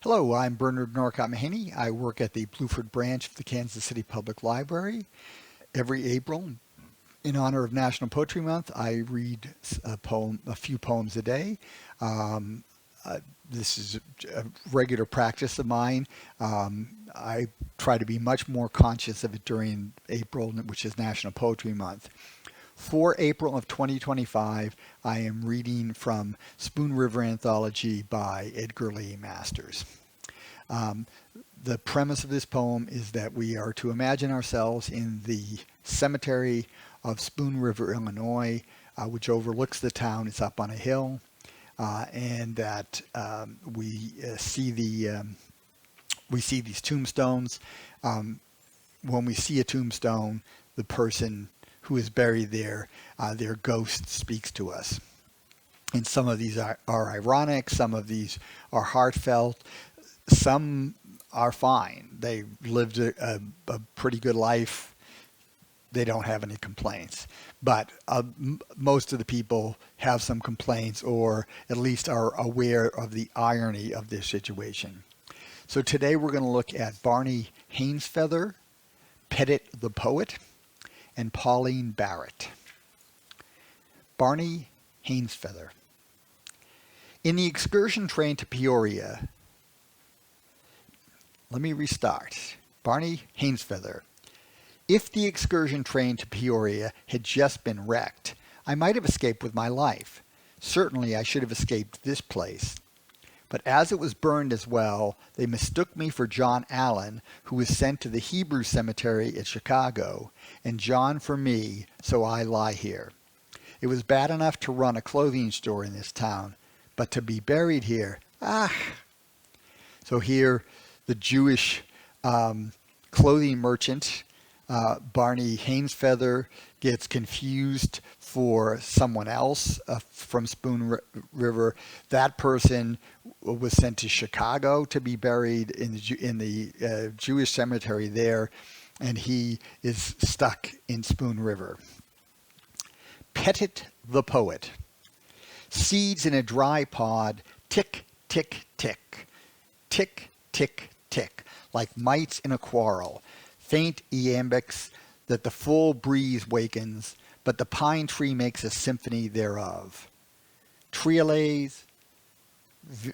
Hello, I'm Bernard Norcott-Mahany. I work at the Bluford branch of the Kansas City Public Library. Every April, in honor of National Poetry Month, I read a few poems a day. Um, this is a regular practice of mine. I try to be much more conscious of it during April, which is National Poetry Month. For April of 2025, I am reading from River Anthology by Edgar Lee Masters. Um, the premise of this poem is that we are to imagine ourselves in the cemetery of Spoon River, Illinois, which overlooks the town. It's up on a hill, and that we see these tombstones. When we see a tombstone, the person who is buried there, their ghost speaks to us. And some of these are ironic, some of these are heartfelt, some are fine. They lived a pretty good life. They don't have any complaints. But most of the people have some complaints, or at least are aware of the irony of this situation. So today we're going to look at Barney Hainsfeather, Petit the poet, and Pauline Barrett. Barney Hainsfeather. In the excursion train to Peoria, let me restart. Barney Hainsfeather. If the excursion train to Peoria had just been wrecked, I might have escaped with my life. Certainly I should have escaped this place. But as it was burned as well, they mistook me for John Allen, who was sent to the Hebrew cemetery at Chicago, and John for me, so I lie here. It was bad enough to run a clothing store in this town, but to be buried here, So here, the Jewish clothing merchant, Barney Hainsfeather, gets confused for someone else from Spoon River. That person was sent to Chicago to be buried in the Jewish cemetery there, and he is stuck in Spoon River. Petit the poet. Seeds in a dry pod, tick, tick, tick, tick, tick, tick, like mites in a quarrel, faint iambics that the full breeze wakens, but the pine tree makes a symphony thereof. Triolets,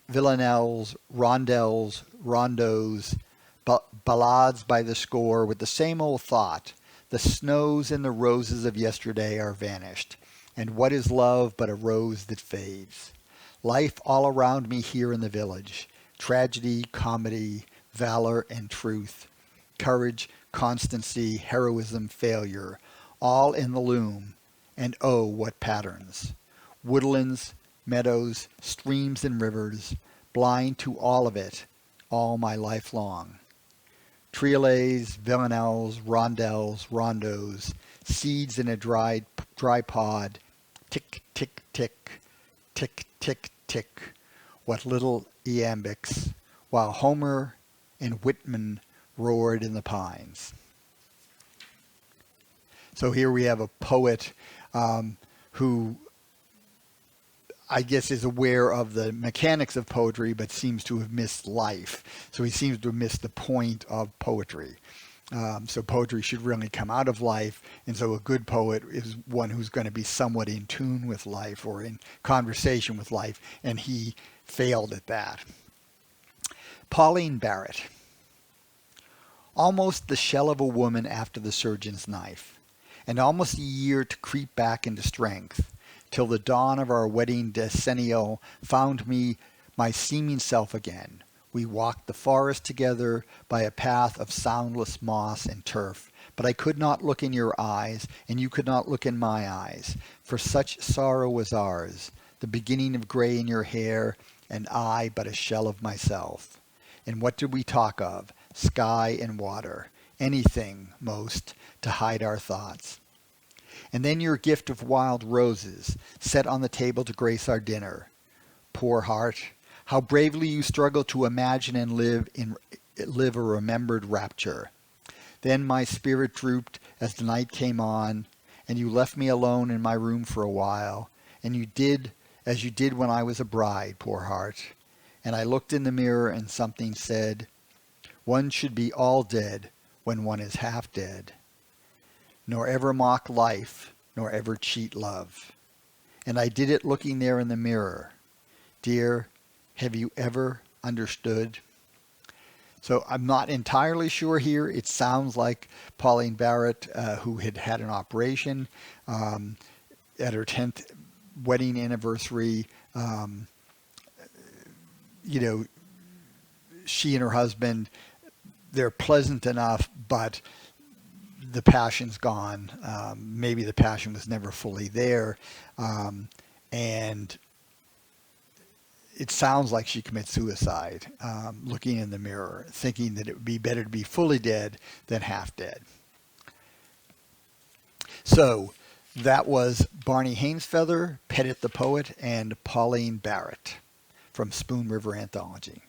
villanelles, rondelles, rondos, ballades by the score with the same old thought. The snows and the roses of yesterday are vanished, and what is love but a rose that fades? Life all around me here in the village, tragedy, comedy, valor and truth, courage, constancy, heroism, failure, all in the loom, and oh, what patterns. Woodlands, meadows, streams and rivers, blind to all of it, all my life long. Triolets, villanelles, rondelles, rondos, seeds in a dry pod, tick, tick, tick, tick, tick, tick, what little iambics, while Homer and Whitman roared in the pines. So here we have a poet who I guess is aware of the mechanics of poetry, but seems to have missed life. So he seems to have missed the point of poetry. So poetry should really come out of life, and so a good poet is one who's going to be somewhat in tune with life or in conversation with life, and he failed at that. Pauline Barrett. Almost the shell of a woman after the surgeon's knife, and almost a year to creep back into strength, till the dawn of our wedding decennial found me my seeming self again. We walked the forest together by a path of soundless moss and turf, but I could not look in your eyes, and you could not look in my eyes, for such sorrow was ours, the beginning of gray in your hair, and I but a shell of myself. And what did we talk of? Sky and water, anything, most, to hide our thoughts. And then your gift of wild roses, set on the table to grace our dinner. Poor heart, how bravely you struggled to imagine and live a remembered rapture. Then my spirit drooped as the night came on, and you left me alone in my room for a while, and you did as you did when I was a bride, poor heart. and I looked in the mirror and something said, "One should be all dead when one is half dead, nor ever mock life, nor ever cheat love." And I did it looking there in the mirror. Dear, have you ever understood? So I'm not entirely sure here. It sounds like Pauline Barrett, who had had an operation at her 10th wedding anniversary, she and her husband, they're pleasant enough, but the passion's gone. Maybe the passion was never fully there. And it sounds like she commits suicide, looking in the mirror, thinking that it would be better to be fully dead than half dead. So that was Barney Hainsfeather, Petit the Poet, and Pauline Barrett from Spoon River Anthology.